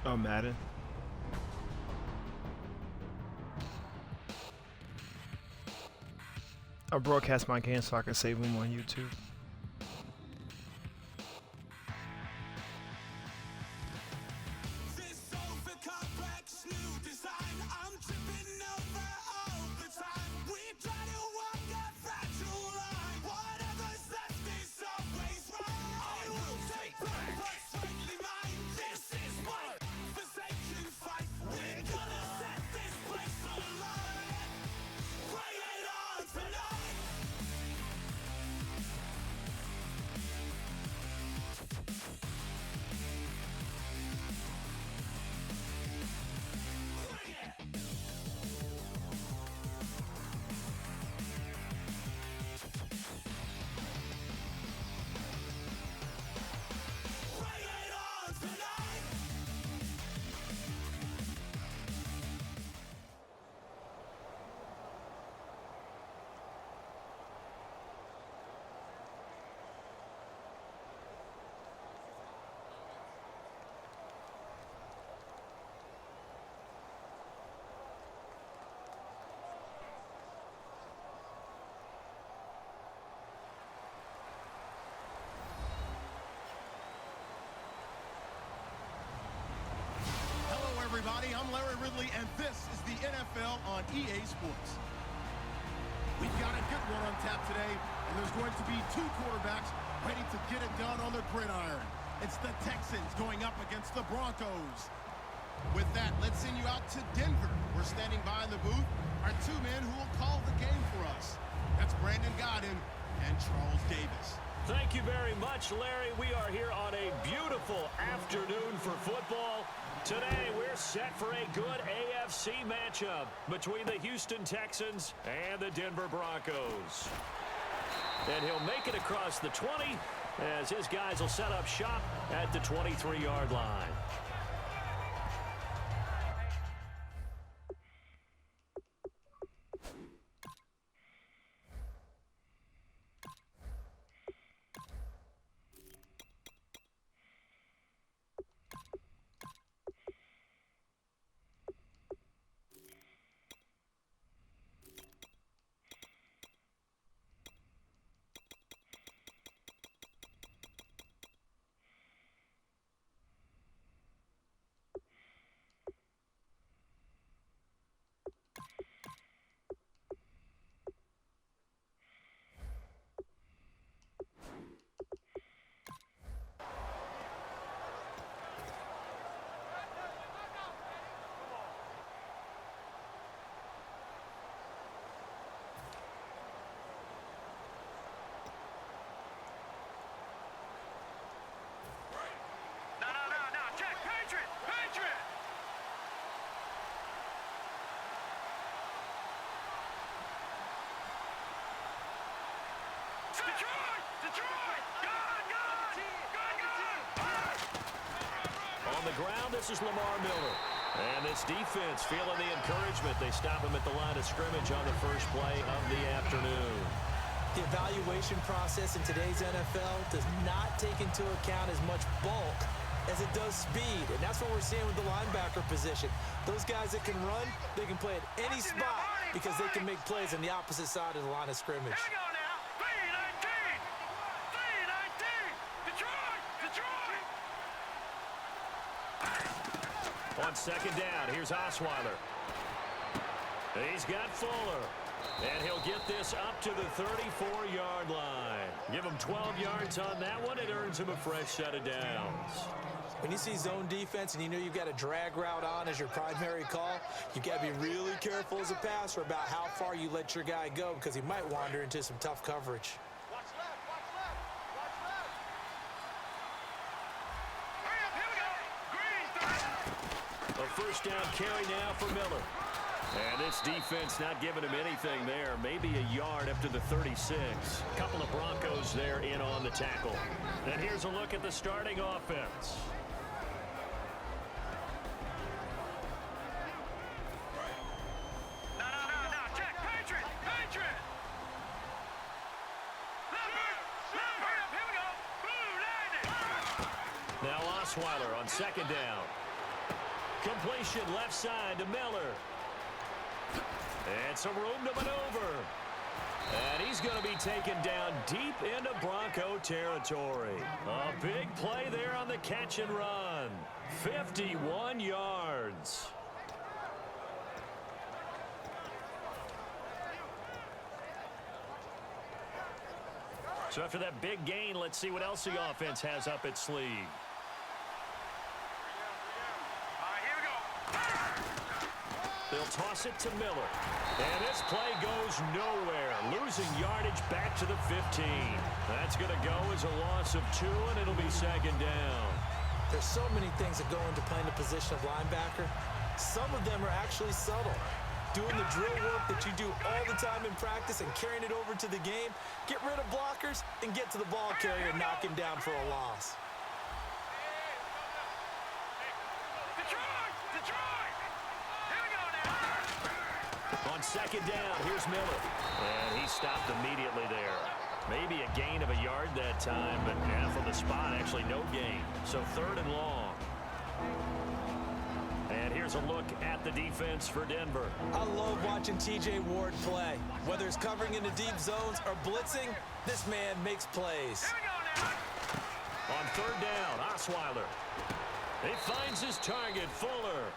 Oh, Madden. I broadcast my game so I can save them on YouTube. Everybody, I'm Larry Ridley, and this is the NFL on EA Sports. We've got a good one on tap today, and there's going to be two quarterbacks ready to get it done on the gridiron. It's the Texans going up against the Broncos. With that, let's send you out to Denver. We're standing by in the booth, our two men who will call the game for us. That's Brandon Godden and Charles Davis. Thank you very much, Larry. We are here on a beautiful afternoon for football. Today, we're set for a good AFC matchup between the Houston Texans and the Denver Broncos. And he'll make it across the 20 as his guys will set up shop at the 23-yard line. On the ground, this is Lamar Miller. And this defense feeling the encouragement. They stop him at the line of scrimmage on the first play of the afternoon. The evaluation process in today's NFL does not take into account as much bulk as it does speed. And that's what we're seeing with the linebacker position. Those guys that can run, they can play at any spot because they can make plays on the opposite side of the line of scrimmage. Here we go now. 3-19. 3-19. Detroit. Detroit. On second down, here's Osweiler. He's got Fuller. And he'll get this up to the 34-yard line. Give him 12 yards on that one. It earns him a fresh set of downs. When you see zone defense and you know you've got a drag route on as your primary call, you've got to be really careful as a passer about how far you let your guy go because he might wander into some tough coverage. Watch left. Watch left. Watch left. Hurry up. Here we go. Green. A first down carry now for Miller. And this defense not giving him anything there. Maybe a yard up to the 36. A couple of Broncos there in on the tackle. And here's a look at the starting offense. No. Check. Patriot. Patriot. Hurry up. Here we go. Blue 90. Now Osweiler on second down. Completion left side to Miller. And some room to maneuver. And he's going to be taken down deep into Bronco territory. A big play there on the catch and run. 51 yards. So after that big gain, let's see what else the offense has up its sleeve. Here we go. They'll toss it to Miller. And this play goes nowhere. Losing yardage back to the 15. That's going to go as a loss of 2, and it'll be second down. There's so many things that go into playing the position of linebacker. Some of them are actually subtle. Doing the drill work that you do all the time in practice and carrying it over to the game. Get rid of blockers and get to the ball carrier and knock him down for a loss. Detroit! Detroit! Here we go now. On second down, here's Miller. And he stopped immediately there. Maybe a gain of a yard that time, but from the spot, actually no gain. So third and long. And here's a look at the defense for Denver. I love watching T.J. Ward play. Whether it's covering into deep zones or blitzing, this man makes plays. Here we go now. On third down, Osweiler. He finds his target, Fuller.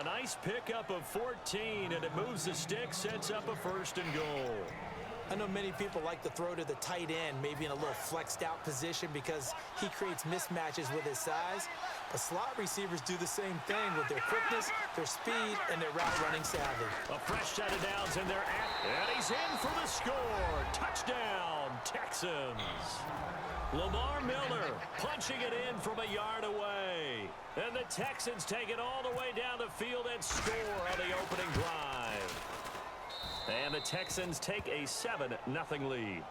A nice pickup of 14, and it moves the stick, sets up a first and goal. I know many people like to throw to the tight end, maybe in a little flexed out position because he creates mismatches with his size. But slot receivers do the same thing with their quickness, their speed, and their route running savvy. A fresh set of downs in there, and he's in for the score. Touchdown, Texans. Lamar Miller punching it in from a yard away. And the Texans take it all the way down the field and score on the opening drive. And the Texans take a 7-0 lead.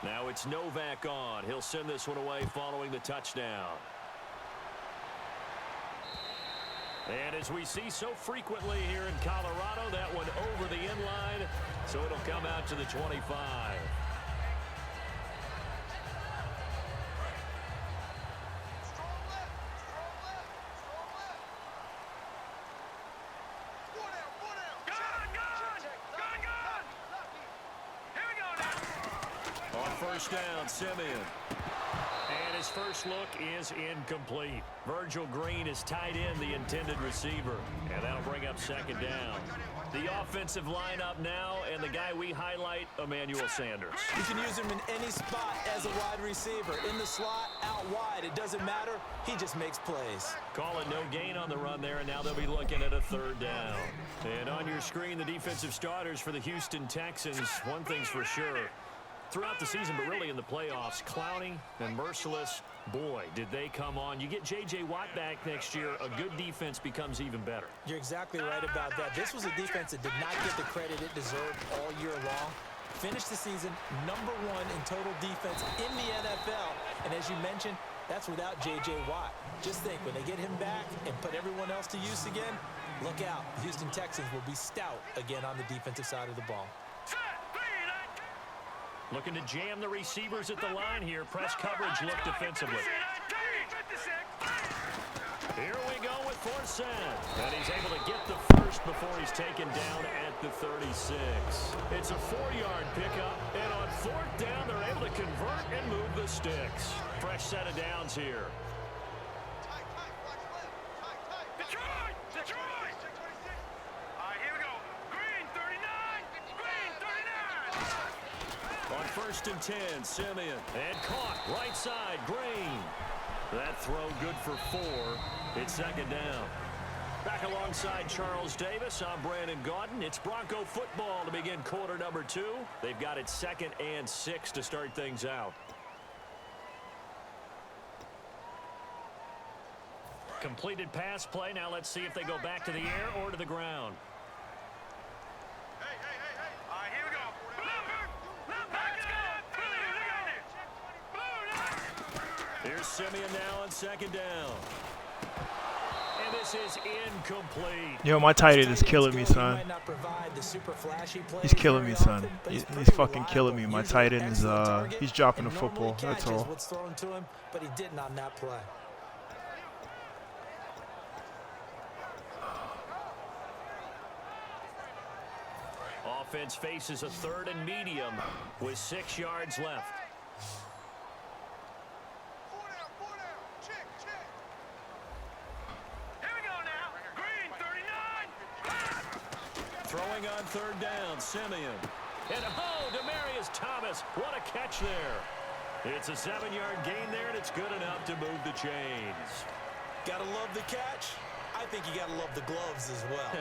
Now it's Novak on. He'll send this one away following the touchdown. And as we see so frequently here in Colorado, that one over the end line, so it'll come out to the 25. First down, Simeon. And his first look is incomplete. Virgil Green is tied in the intended receiver. And that'll bring up second down. The offensive lineup now, and the guy we highlight, Emmanuel Sanders. You can use him in any spot as a wide receiver. In the slot, out wide, it doesn't matter. He just makes plays. Calling no gain on the run there, and now they'll be looking at a third down. And on your screen, the defensive starters for the Houston Texans. One thing's for sure. Throughout the season, but really in the playoffs, Clowney and Merciless, boy, did they come on. You get J.J. Watt back next year, a good defense becomes even better. You're exactly right about that. This was a defense that did not get the credit it deserved all year long. Finished the season #1 in total defense in the NFL. And as you mentioned, that's without J.J. Watt. Just think, when they get him back and put everyone else to use again, look out. The Houston Texans will be stout again on the defensive side of the ball. Looking to jam the receivers at the line here. Press coverage look defensively. Here we go with Forsett. And he's able to get the first before he's taken down at the 36. It's a 4-yard pickup. And on fourth down, they're able to convert and move the sticks. Fresh set of downs here. Detroit! Detroit! Here we go. Green 39. Green 39. On first and 10, Simeon. And caught right side, Green. That throw good for 4. It's second down. Back alongside Charles Davis, I'm Brandon Gaudin. It's Bronco football to begin quarter number 2. They've got it 2nd and 6 to start things out. Completed pass play. Now let's see if they go back to the air or to the ground. Hey. Here we go. Here's Simeon now on second down. And this This is incomplete. Yo, my tight end is killing me, son. He's killing me, son. He's fucking killing me. My tight end is he's dropping the football. That's all. What's thrown to him, but he didn't on that play. Offense faces a 3rd and medium with 6 yards left. Here we go now. Green, 39. Throwing on 3rd down, Simeon. And Demaryius Thomas, what a catch there. It's a 7-yard gain there, and it's good enough to move the chains. Gotta love the catch. I think you gotta love the gloves as well.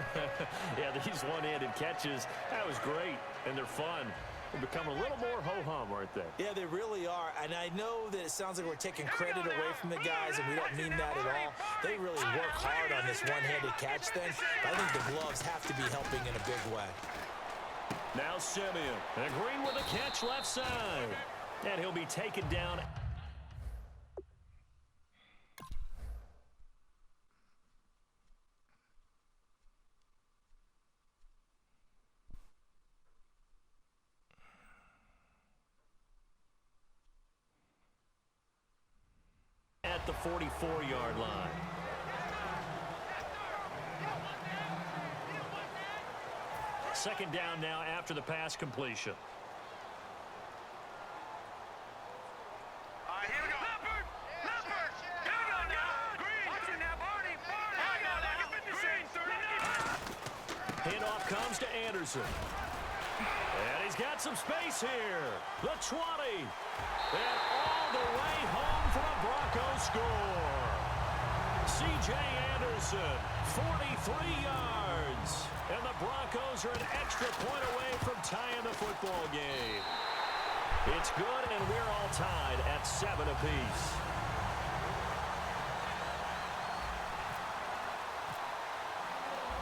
Yeah, these one-handed catches, that was great, and they're fun. They're becoming a little more ho-hum, aren't they? Yeah, they really are. And I know that it sounds like we're taking credit away from the guys, and we don't mean that at all. They really work hard on this one-handed catch thing. But I think the gloves have to be helping in a big way. Now Simeon, and Green with a catch left side. And he'll be taken down. At the 44-yard line. Second down now after the pass completion. Here we go. Leopard! Leopard! Here we go now. Green! Watch it now, Barney! Barney! Here we go now. Green, 39. Handoff comes to Anderson. And he's got some space here. The 20. And all the way home for a Broncos score. C.J. Anderson, 43 yards. And the Broncos are an extra point away from tying the football game. It's good, and we're all tied at 7 apiece.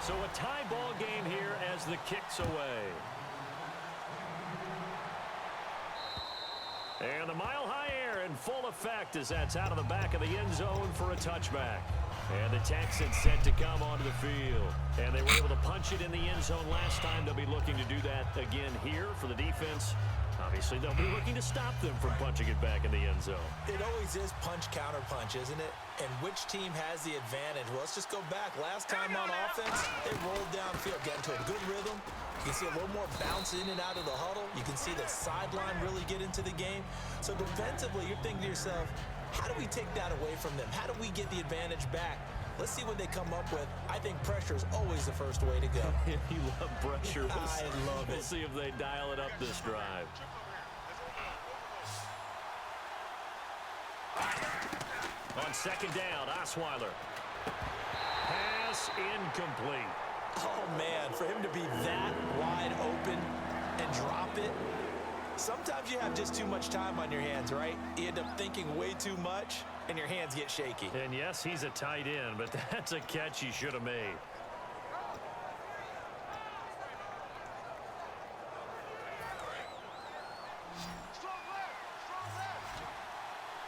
So a tie ball game here as the kick's away. And the mile-high air in full effect as that's out of the back of the end zone for a touchback. And the Texans set to come onto the field. And they were able to punch it in the end zone last time. They'll be looking to do that again here for the defense. Obviously, they'll be looking to stop them from punching it back in the end zone. It always is punch-counter-punch, isn't it? And which team has the advantage? Well, let's just go back. Last time on offense, they rolled downfield, got into a good rhythm. You can see a little more bounce in and out of the huddle. You can see the sideline really get into the game. So defensively, you're thinking to yourself, how do we take that away from them? How do we get the advantage back? Let's see what they come up with. I think pressure is always the first way to go. You love pressure. I love it. We'll see if they dial it up this drive. On second down, Osweiler. Pass incomplete. Oh, man, for him to be that wide open and drop it, sometimes you have just too much time on your hands, right? You end up thinking way too much, and your hands get shaky. And yes, he's a tight end, but that's a catch he should have made.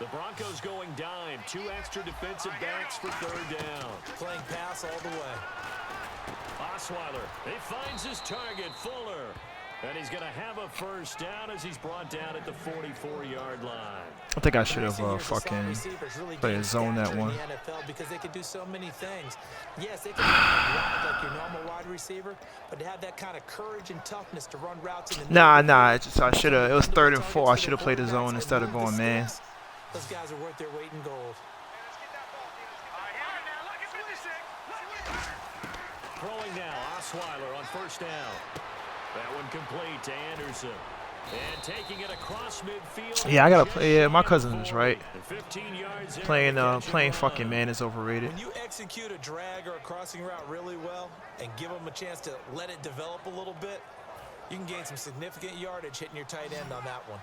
The Broncos going dime. 2 extra defensive backs for third down. Playing pass all the way. Osweiler, he finds his target, Fuller. And he's going to have a first down as he's brought down at the 44-yard line. I think I should have fucking played a zone that one. In the NFL because they can do so many things. Yes, they can run like your normal wide receiver, but to have that kind of courage and toughness to run routes in the Nah. I should have. It was 3rd and 4. I should have played a zone instead of going man. Those guys are worth their weight in gold. Throwing now, Osweiler on first down. That one complete to Anderson. And taking it across midfield. Yeah, I gotta play. Yeah, my cousin is right. 15 yards Playing fucking man is overrated. When you execute a drag or a crossing route really well and give them a chance to let it develop a little bit, you can gain some significant yardage hitting your tight end on that one.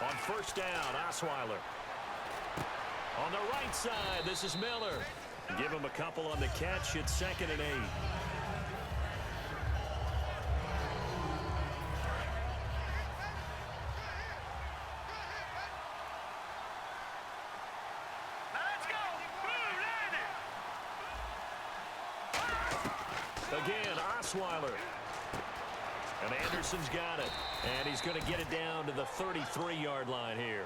On first down, Osweiler. On the right side, this is Miller. Give him a couple on the catch. It's 2nd and 8. Again, Osweiler. And Anderson's got it. And he's going to get it down to the 33-yard line here.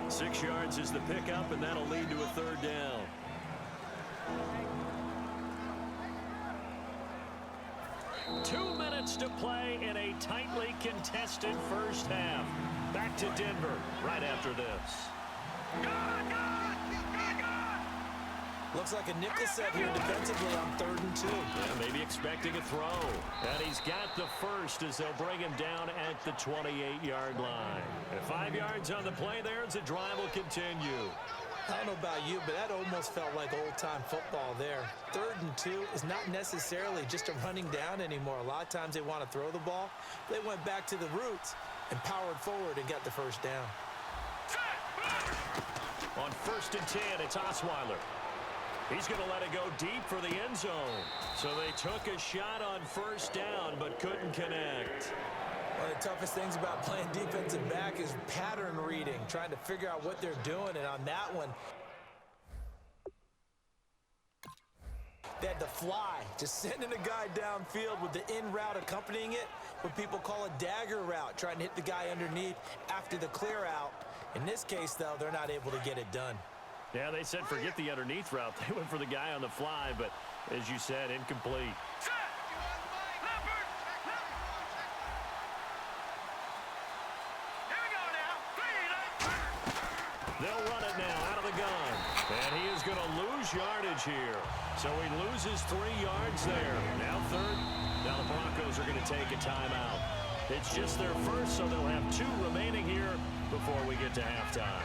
6 yards is the pickup, and that'll lead to a third down. Two minutes to play in a tightly contested first half. Back to Denver right after this. Looks like a nickel set here defensively on 3rd and 2. Yeah, maybe expecting a throw. And he's got the first as they'll bring him down at the 28-yard line. And 5 yards on the play there as the drive will continue. I don't know about you, but that almost felt like old-time football there. 3rd and 2 is not necessarily just a running down anymore. A lot of times they want to throw the ball. They went back to the roots and powered forward and got the first down. On 1st and 10, it's Osweiler. He's going to let it go deep for the end zone. So they took a shot on 1st down, but couldn't connect. One of the toughest things about playing defensive back is pattern reading, trying to figure out what they're doing. And on that one, they had to fly, just sending a guy downfield with the in route accompanying it, what people call a dagger route, trying to hit the guy underneath after the clear out. In this case, though, they're not able to get it done. Yeah, they said forget the underneath route. They went for the guy on the fly, but as you said, incomplete. They'll run it now out of the gun. And he is going to lose yardage here. So he loses 3 yards there. Now 3rd. Now the Broncos are going to take a timeout. It's just their first, so they'll have 2 remaining here before we get to halftime.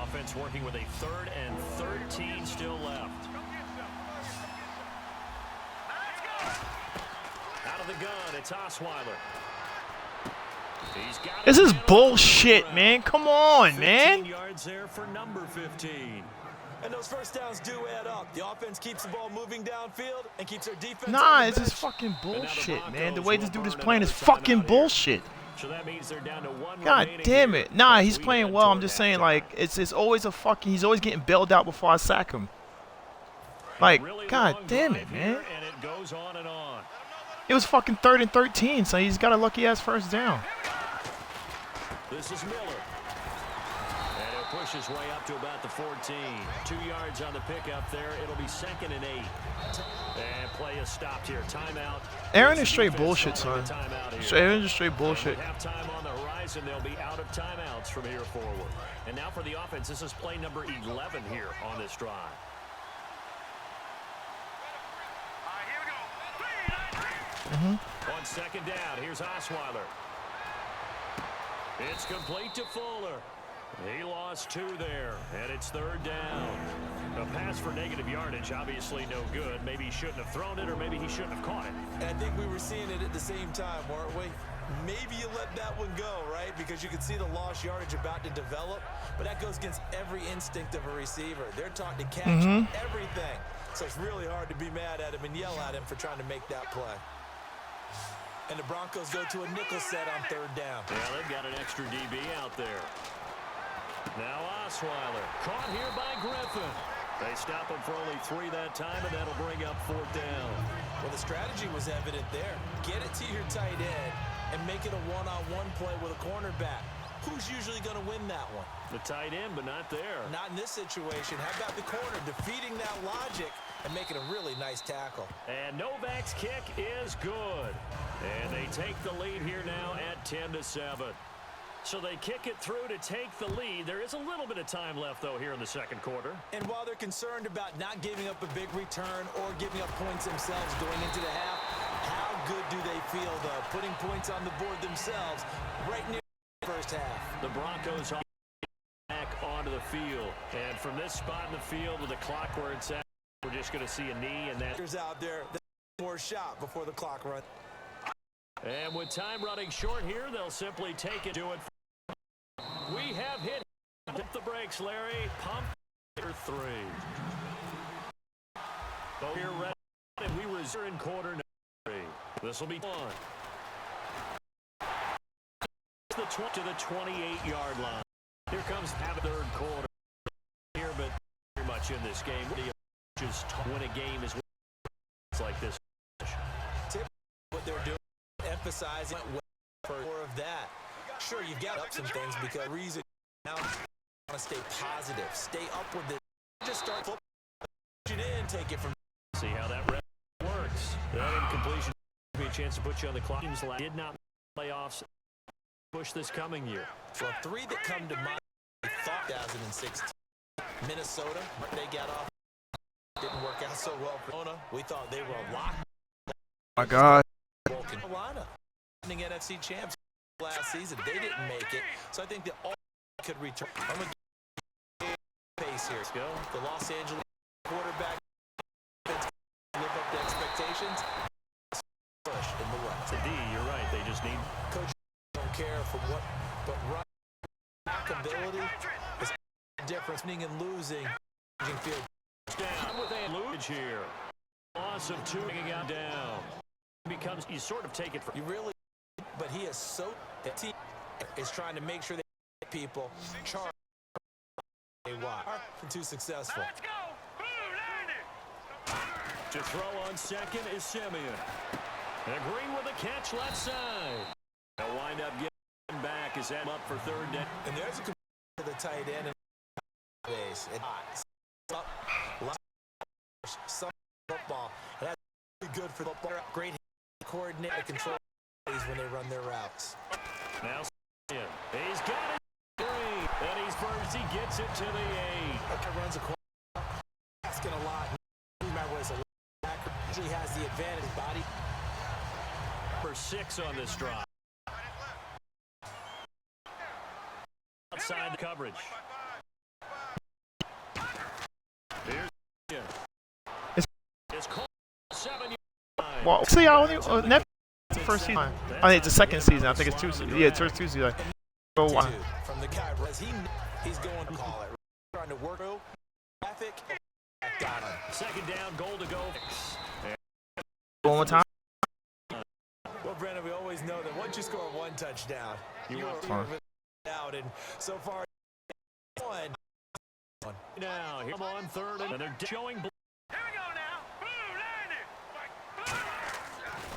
Offense working with a 3rd and 13 still left. Out of the gun, it's Osweiler. He's got This is bullshit, man. Come on, man. 15 yards there for number 15. And those first downs do add up. The offense keeps the ball moving downfield and keeps their defense Nah, on the this is bench. fucking bullshit, man. The Broncos way this will dude is burn playing is another fucking timeout here. bullshit. So that means they're down to 1 God remaining damn here it. Nah, as he's we playing head well. I'm toward just saying, halftime. like, it's always a fucking, he's always getting bailed out before I sack him. Like, Really god long damn drive it, here, man. and it goes on and on. It was fucking 3rd and 13, so he's got a lucky ass first down. This is Miller. And he'll push his way up to about the 14. 2 yards on the pickup there. It'll be 2nd and 8. And play is stopped here. Timeout. Aaron is It's straight defense bullshit, calling son. a timeout here. Aaron is straight bullshit. And with halftime on the horizon, they'll be out of timeouts from here forward. And now for the offense, this is play number 11 here on this drive. On 2nd down, here's Osweiler. It's complete to Fuller. He lost 2 there, and it's 3rd down. A pass for negative yardage, obviously no good. Maybe he shouldn't have thrown it, or maybe he shouldn't have caught it. And I think we were seeing it at the same time, weren't we? Maybe you let that one go, right? Because you could see the lost yardage about to develop. But that goes against every instinct of a receiver. They're taught to catch everything. So it's really hard to be mad at him and yell at him for trying to make that play. And the Broncos go to a nickel set on 3rd down. Yeah, they've got an extra DB out there. Now Osweiler, caught here by Griffin. They stop him for only 3 that time, and that'll bring up 4th down. Well, the strategy was evident there. Get it to your tight end and make it a one-on-one play with a cornerback. Who's usually going to win that one? The tight end, but not there. Not in this situation. How about the corner defeating that logic and making a really nice tackle? And Novak's kick is good. And they take the lead here now at 10-7. So they kick it through to take the lead. There is a little bit of time left, though, here in the 2nd quarter. And while they're concerned about not giving up a big return or giving up points themselves going into the half, how good do they feel, though, putting points on the board themselves right near the first half? The Broncos are back onto the field. And from this spot in the field with the clock where it's at, we're just going to see a knee, and that's out there, more shot before the clock runs. And with time running short here, they'll simply take it to it. We have hit. Pump the brakes, Larry. Pump 3. So here, ready, and we reserve in quarter number 3. This will be fun. To the 28-yard line. Here comes the 3rd quarter here, but very much in this game. just win a game is like this. What they're doing, emphasizing for more of that. Sure, you've got up some things because reason now want to stay positive, stay up with it. Just start football. It in, take it from. See how that works. That incompletion will be a chance to put you on the clock. Did not playoffs push this coming year. So 3 that come to mind. I thought 2016, Minnesota, they got off. Didn't work out so well for Arizona. We thought they were a lock. My God. Carolina, NFC champs last season, they didn't make it. So I think that all could return. I'm going to pace here. Let's go. The Los Angeles quarterback live up to expectations. Push in the West. To D, you're right. They just need. Coach don't care from what, but run ability is difference. Winning and losing. Field. Down with a lose here. Loss of 2 bringing out down. Becomes you sort of take it for you really, but he is so the team is trying to make sure that people charge a lot. Too successful. Let's go. Blue Lightning. to throw on second is Simeon. And Green with a catch left side. They'll wind up getting back as that up for third down. And there's a to the tight end and base. Some football. That's good for football. Great coordinate control when they run their routes. Now he's got it. Green. And he's first. He gets it to the 8. Runs a corner. Asking a lot. Remember, as a linebacker, usually has the advantage body. For 6 on this drive. Outside the coverage. Here's it's called 7 yards. Well, see, I only never first season. I think it's the second season. I think it's 2 seasons. Yeah, it's 2 seasons. Go on. From the guy, he's going to call it. Trying to work through traffic. Second down, goal to go. One more time. Well, Brandon, we always know that once you score 1 touchdown, you are out, and so far, 1. Now, here on third, and they're showing. Here we go now. Blue Lightning.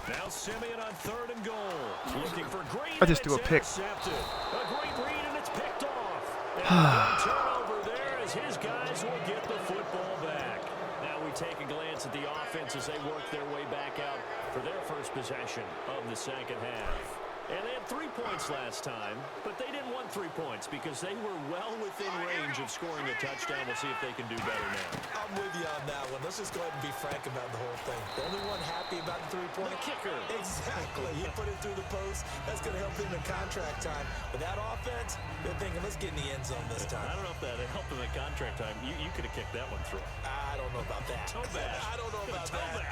Now Simeon on 3rd and goal. Looking for Green. I just do a pick. Intercepted. A great read, and it's picked off. And turnover there as his guys will get the football back. Now we take a glance at the offense as they work their way back out for their first possession of the second half. And they had 3 points last time, but they didn't want 3 points because they were well within range of scoring a touchdown. We'll see if they can do better now. I'm with you on that one. Let's just go ahead and be frank about the whole thing. The only one happy about the 3-point kicker. Exactly. He put it through the post. That's going to help him in contract time. But that offense, they're thinking, let's get in the end zone this time. I don't know if that helped him in contract time. You could have kicked that one through. I don't know about that. Toe bash. I don't know about that.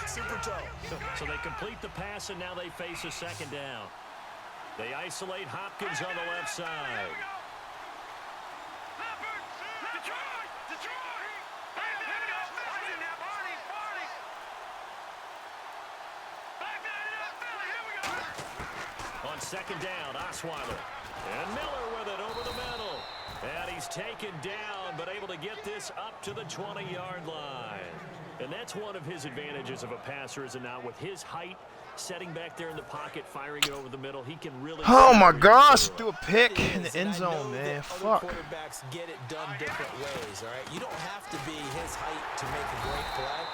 Super toe. So they complete the pass, and now they face a second down. They isolate Hopkins on the left side. Detroit! Detroit! Here we go. Watching now, Barney. Back that up, Philly. Here we go. On second down, Osweiler. And Miller with it over the middle. And he's taken down, but able to get this up to the 20-yard line. And that's one of his advantages of a passer, is it not? With his height, setting back there in the pocket, firing it over the middle, he can really... Oh my gosh, do a pick in the end zone, man. Fuck. Quarterbacks get it done different ways, all right? You don't have to be his height to make a great play.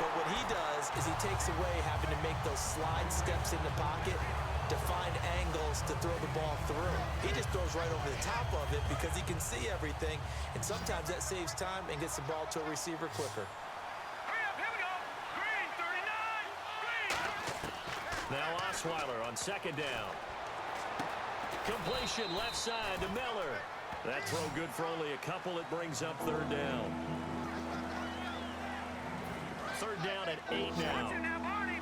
But what he does is he takes away having to make those slide steps in the pocket to find angles to throw the ball through. He just throws right over the top of it because he can see everything, and sometimes that saves time and gets the ball to a receiver quicker. Hurry up, here we go. Green, 39. Green. Now Osweiler on second down. Completion left side to Miller. That throw good for only a couple. It brings up third down. Third down at 8 now. Barney.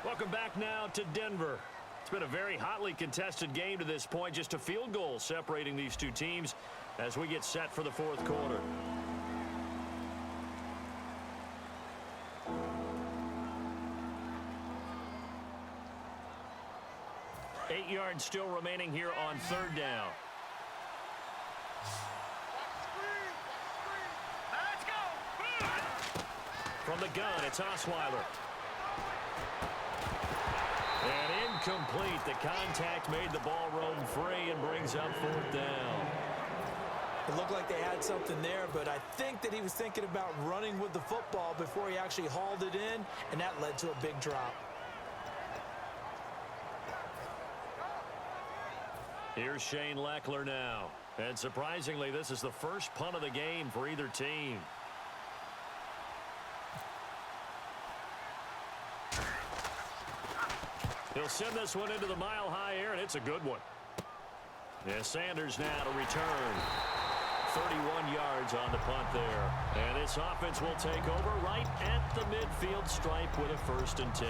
Welcome back now to Denver. It's been a very hotly contested game to this point. Just a field goal separating these two teams as we get set for the fourth quarter. Eight yards still remaining here on third down. From the gun, it's Osweiler. And incomplete. The contact made the ball roam free and brings up 4th down. It looked like they had something there, but I think that he was thinking about running with the football before he actually hauled it in, and that led to a big drop. Here's Shane Lechler now. And surprisingly, this is the first punt of the game for either team. He'll send this one into the mile-high air, and it's a good one. Yeah, Sanders now to return. 31 yards on the punt there. And this offense will take over right at the midfield stripe with a 1st and 10.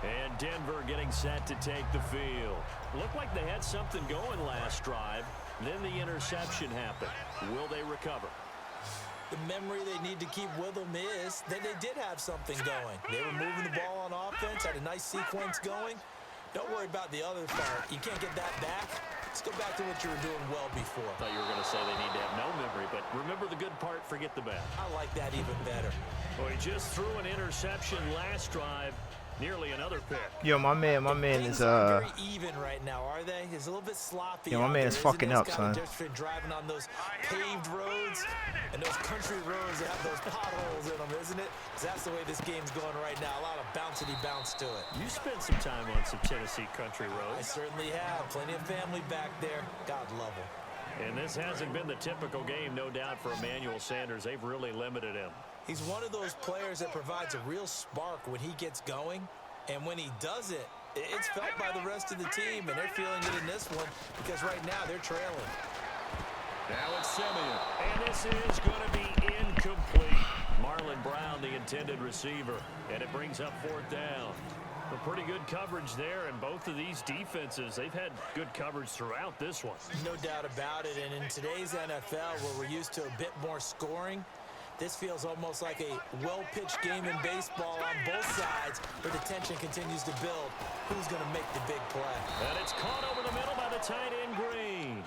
And Denver getting set to take the field. Looked like they had something going last drive. Then the interception happened. Will they recover? The memory they need to keep with them is that they did have something going. They were moving the ball on offense, had a nice sequence going. Don't worry about the other part. You can't get that back. Let's go back to what you were doing well before. I thought you were going to say they need to have no memory, but remember the good part, forget the bad. I like that even better. Well, he just threw an interception last drive. Nearly another pick. Yo, my man is very even right now, are they? It's a little bit sloppy. Yeah, my man is fucking up, son. Driving on those paved roads and those country roads that have those potholes in them, isn't it? 'Cause that's the way this game's going right now. A lot of bouncy bounce to it. You spent some time on some Tennessee country I roads. certainly have. Plenty of family back there. God love them. And this hasn't been the typical game, no doubt, for Emmanuel Sanders. They've really limited him. He's one of those players that provides a real spark when he gets going. And when he does it, it's felt by the rest of the team. And they're feeling it in this one because right now they're trailing. Now it's Simeon. And this is going to be incomplete. Marlon Brown, the intended receiver. And it brings up 4th down. A pretty good coverage there, and both of these defenses, they've had good coverage throughout this one. No doubt about it, and in today's NFL, where we're used to a bit more scoring, this feels almost like a well-pitched game in baseball on both sides, where the tension continues to build. Who's going to make the big play? And it's caught over the middle by the tight end Green.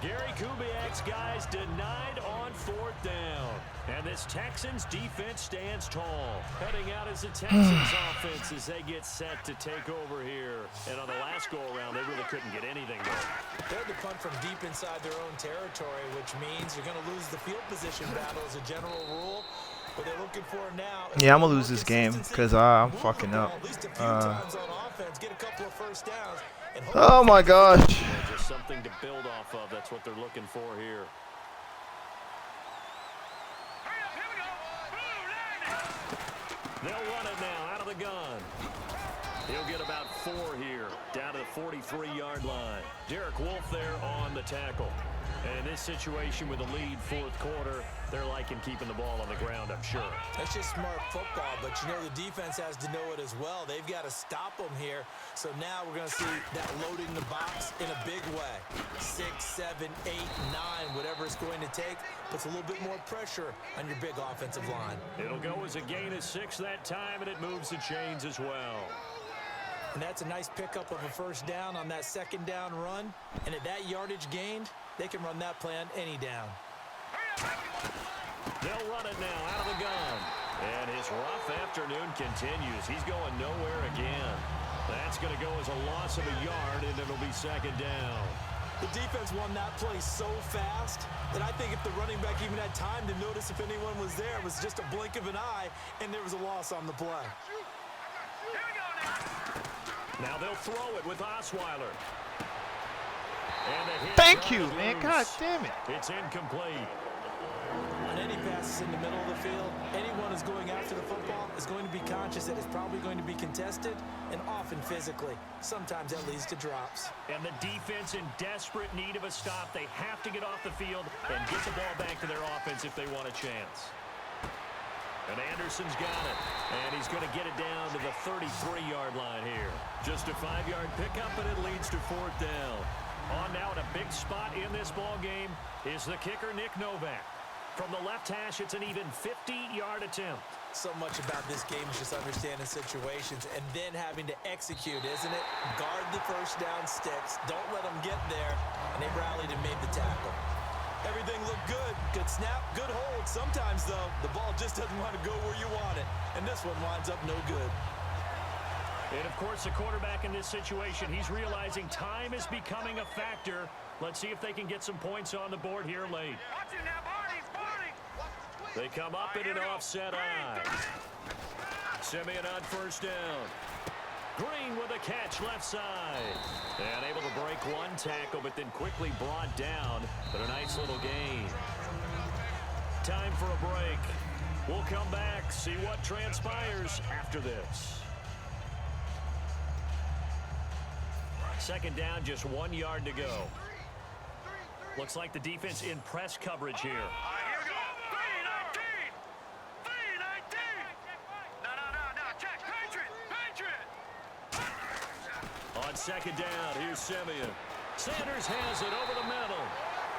Gary Kubiak's guys denied on 4th down. And this Texans defense stands tall. Heading out as the Texans offense as they get set to take over here. And on the last go-around, they really couldn't get anything going. They had to punt from deep inside their own territory, which means you're going to lose the field position battle as a general rule. What they're looking for now is yeah, I'm gonna lose this game because I'm fucking up. At least a few times on offense, get a couple of 1st downs. And Oh my gosh. Just something to build off of. That's what they're looking for here. Hurry up, here we go. Blue line. They'll run it now out of the gun. He'll get about 4 here, down to the 43-yard line. Derek Wolfe there on the tackle. And in this situation with a lead 4th quarter, they're liking keeping the ball on the ground, I'm sure. That's just smart football, but you know the defense has to know it as well. They've got to stop them here. So now we're going to see that loading the box in a big way. 6, 7, 8, 9, whatever it's going to take, puts a little bit more pressure on your big offensive line. It'll go as a gain of 6 that time, and it moves the chains as well. And that's a nice pickup of a 1st down on that 2nd down run. And at that yardage gained, they can run that play on any down. They'll run it now out of the gun. And his rough afternoon continues. He's going nowhere again. That's going to go as a loss of a yard, and it'll be 2nd down. The defense won that play so fast that I think if the running back even had time to notice if anyone was there, it was just a blink of an eye, and there was a loss on the play. Here we go now. Now they'll throw it with Osweiler. And the hit Thank drives you, man. loose. God damn it. It's incomplete. On any passes in the middle of the field, anyone who's going after the football is going to be conscious that it's probably going to be contested and often physically. Sometimes that leads to drops. And the defense in desperate need of a stop. They have to get off the field and get the ball back to their offense if they want a chance. And Anderson's got it. And he's going to get it down to the 33-yard line here. Just a 5-yard pickup, and it leads to 4th down. On now at a big spot in this ball game is the kicker, Nick Novak. From the left hash, it's an even 50-yard attempt. So much about this game is just understanding situations and then having to execute, isn't it? Guard the 1st down sticks. Don't let them get there. And they rallied and made the tackle. Everything looked good. Good snap, good hold. Coach, sometimes, though, the ball just doesn't want to go where you want it. And this one winds up no good. And, of course, the quarterback in this situation, he's realizing time is becoming a factor. Let's see if they can get some points on the board here late. Watch it now, Barney. They come up in an offset eye. Simeon on first down. Green with a catch left side. And able to break one tackle, but then quickly brought down. But a nice little gain. Time for a break. We'll come back, see what transpires after this. Second down, just 1 yard to go. Looks like the defense in press coverage here. Here we go. 3-19. 3-19. No. Check. Patriot. On second down, here's Simeon. Sanders has it over the middle.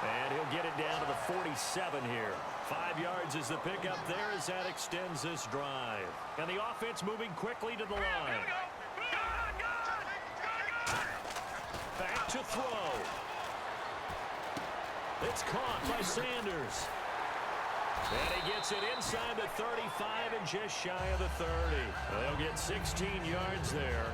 And he'll get it down to the 47 here. 5 yards is the pickup there as that extends this drive. And the offense moving quickly to the line. Back to throw. It's caught by Sanders. And he gets it inside the 35 and just shy of the 30. They'll get 16 yards there.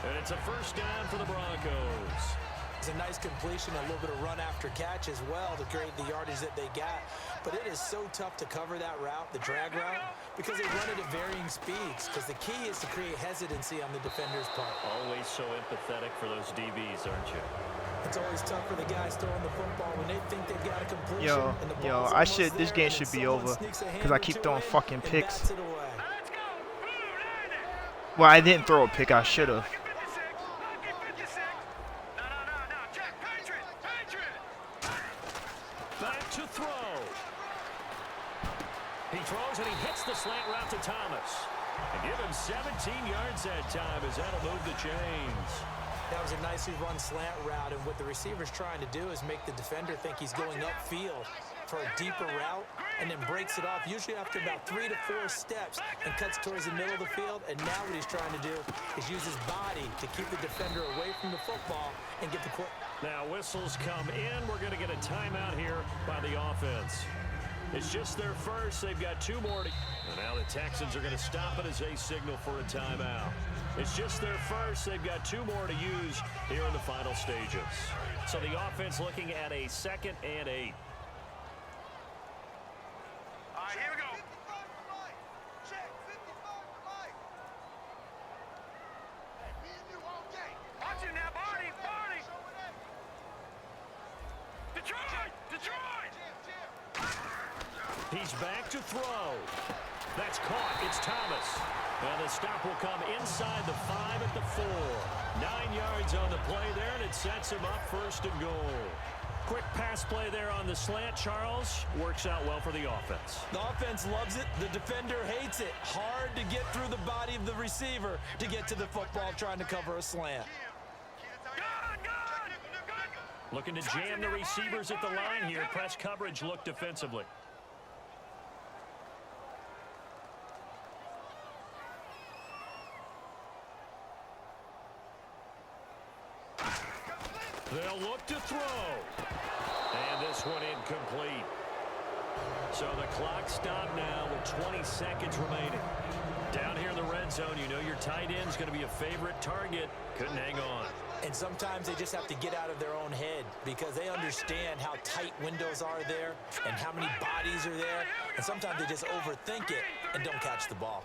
And it's a first down for the Broncos. It's a nice completion, a little bit of run after catch as well to create the yardage that they got. But it is so tough to cover that route, the drag route, because they run it at varying speeds. Because the key is to create hesitancy on the defender's part. Always so empathetic for those DBs, aren't you? It's always tough for the guys throwing the football when they think they've got a completion. Yo, and the yo, ball's this game should be over because I keep throwing fucking picks. Let's go. Blue 90. Well, I didn't throw a pick. I should have. Lucky 56. No. Check. Patriot. Back to throw. He throws and he hits the slant route to Thomas. And give him 17 yards that time as that'll move the chains. That was a nicely run slant route, and what the receiver's trying to do is make the defender think he's going upfield for a deeper route, and then breaks it off, usually after about 3 to 4 steps, and cuts towards the middle of the field. And now what he's trying to do is use his body to keep the defender away from the football and get the quick. Now whistles come in. We're going to get a timeout here by the offense. It's just their first. They've got 2 more to... And now the Texans are going to stop it as they signal for a timeout. It's just their first. They've got 2 more to use here in the final stages. So the offense looking at a 2nd and 8. All right, here we go. Watch it now, Barney. Detroit. He's back to throw. That's caught. It's Thomas. And the stop will come inside the 5 at the 4. 9 yards on the play there, and it sets him up 1st and goal. Quick pass play there on the slant, Charles. Works out well for the offense. The offense loves it. The defender hates it. Hard to get through the body of the receiver to get to the football trying to cover a slant. Looking to jam the receivers at the line here. Press coverage look defensively. They'll look to throw. And this one incomplete. So the clock stopped now with 20 seconds remaining. Down here in the red zone, you know your tight end's going to be a favorite target. Couldn't hang on. And sometimes they just have to get out of their own head because they understand how tight windows are there and how many bodies are there. And sometimes they just overthink it and don't catch the ball.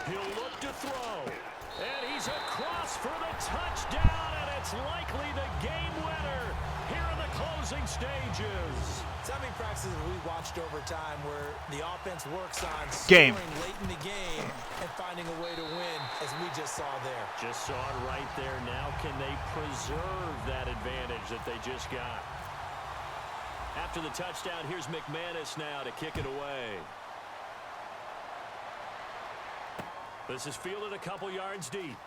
He'll look to throw. And he's across for the touchdown, and it's likely the game winner here in the closing stages. So many practices we watched over time where the offense works on Game. scoring late in the game and finding a way to win, as we just saw there. Just saw it right there. Now can they preserve that advantage that they just got? After the touchdown, here's McManus now to kick it away. This is fielded a couple yards deep.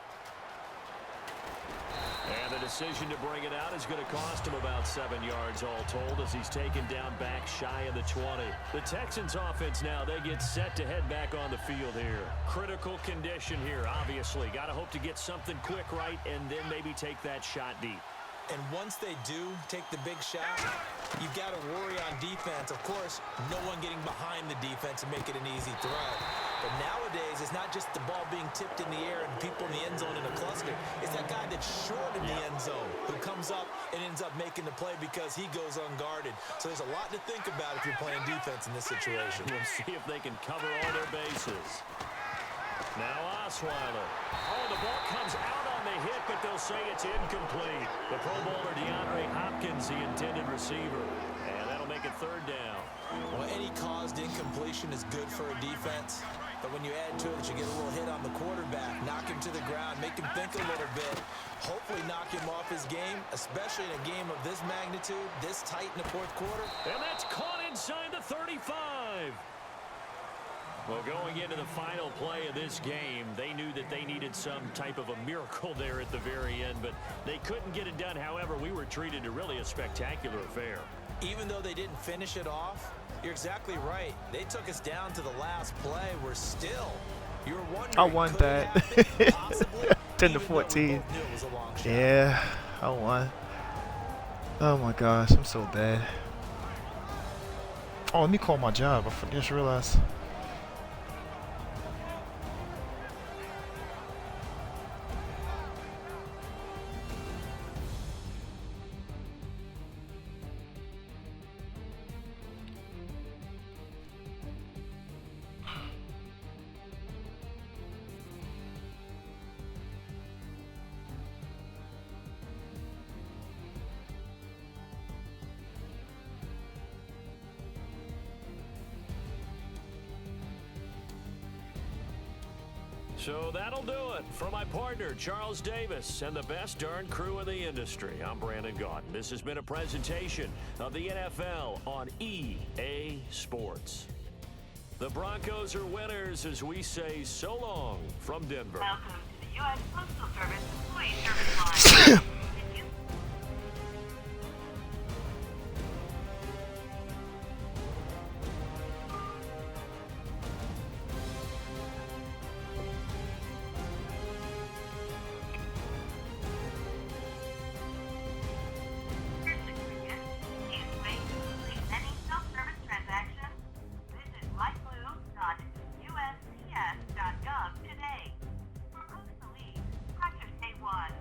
And the decision to bring it out is going to cost him about 7 yards all told as he's taken down back shy of the 20. The Texans offense now, they get set to head back on the field here. Critical condition here, obviously. Got to hope to get something quick right and then maybe take that shot deep. And once they do take the big shot, you've got to worry on defense. Of course, no one getting behind the defense and make it an easy throw. But nowadays, it's not just the ball being tipped in the air and people in the end zone in a cluster. It's that guy that's short in the end zone who comes up and ends up making the play because he goes unguarded. So there's a lot to think about if you're playing defense in this situation. We'll see if they can cover all their bases. Now Osweiler. Oh, the ball comes out on the hit, but they'll say it's incomplete. The Pro Bowler DeAndre Hopkins, the intended receiver. And that'll make it third down. Well, any caused incompletion is good for a defense. But when you add to it that you get a little hit on the quarterback, knock him to the ground, make him think a little bit, hopefully knock him off his game, especially in a game of this magnitude, this tight in the fourth quarter. And that's caught inside the 35. Well, going into the final play of this game, they knew that they needed some type of a miracle there at the very end, but they couldn't get it done. However, we were treated to really a spectacular affair. Even though they didn't finish it off, you're exactly right. They took us down to the last play. We're still, you're wondering, I won could it that. happen? Possibly, 10 to even though we 14. both knew it was a long shot. Yeah, I won. Oh my gosh, I'm so bad. Oh, let me call my job. I just realized. So that'll do it. For my partner, Charles Davis, and the best darn crew in the industry, I'm Brandon Gaudin. This has been a presentation of the NFL on EA Sports. The Broncos are winners as we say so long from Denver. Welcome to the U.S. Postal Service Employee Service Line. If you Use Wait to complete any self-service transaction. Visit lightblue.usps.gov today. For Post Elite, press or say 1.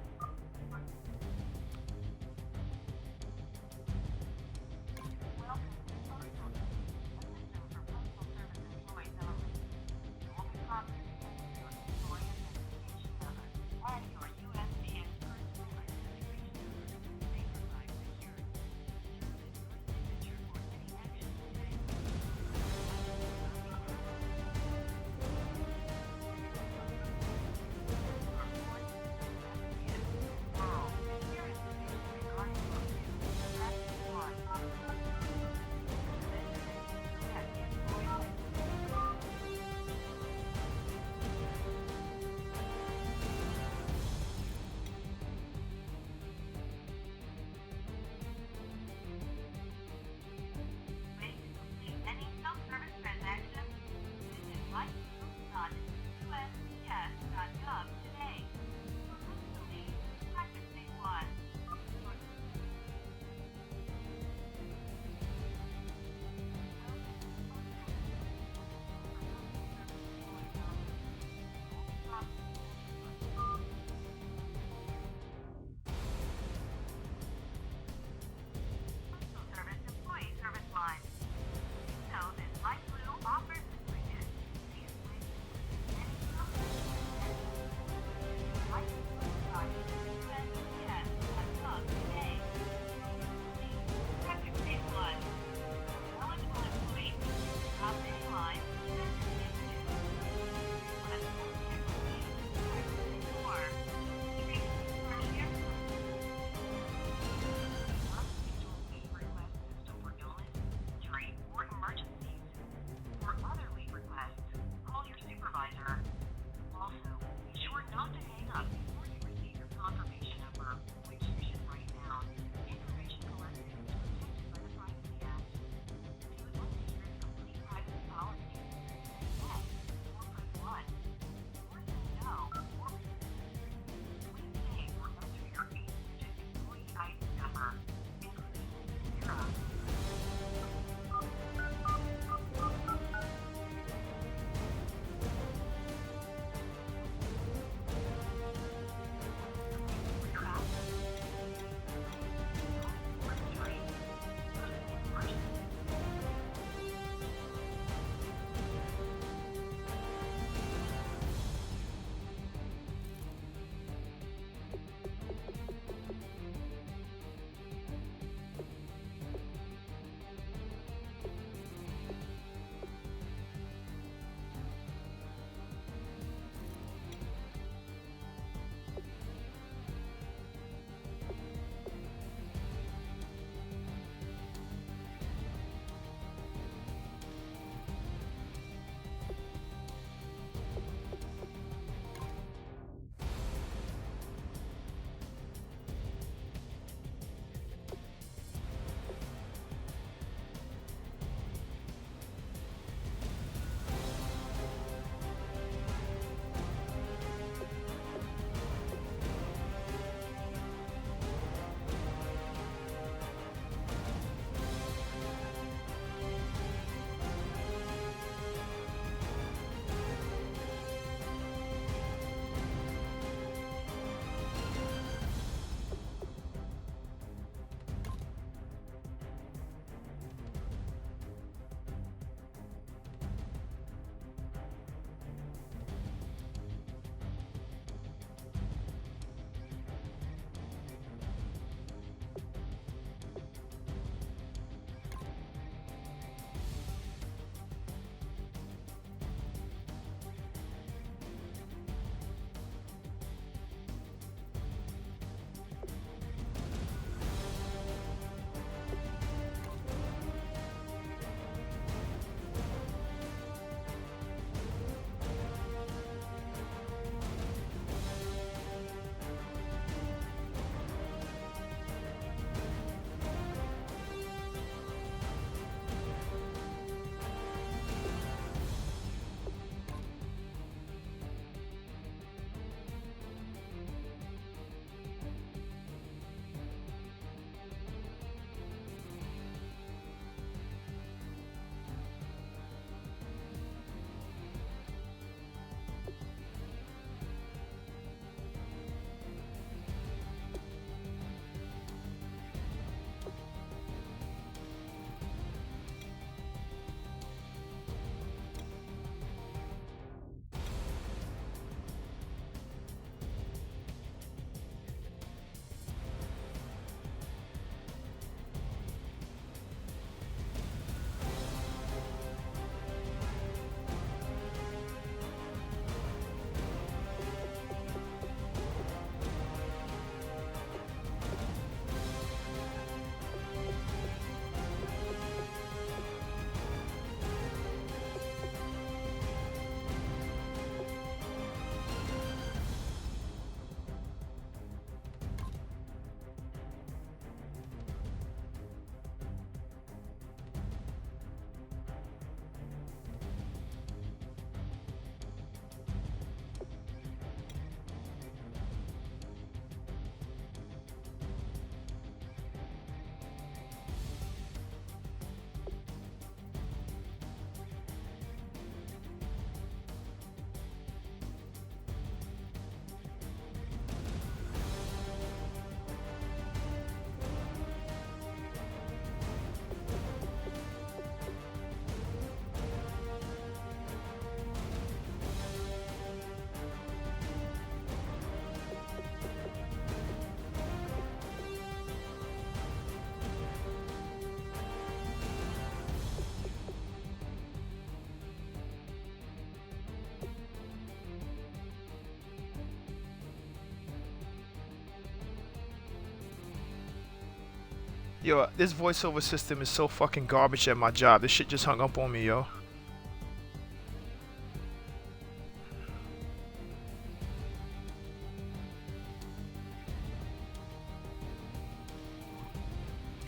Yo, this voiceover system is so fucking garbage at my job. This shit just hung up on me, yo.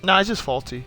Nah, it's just faulty.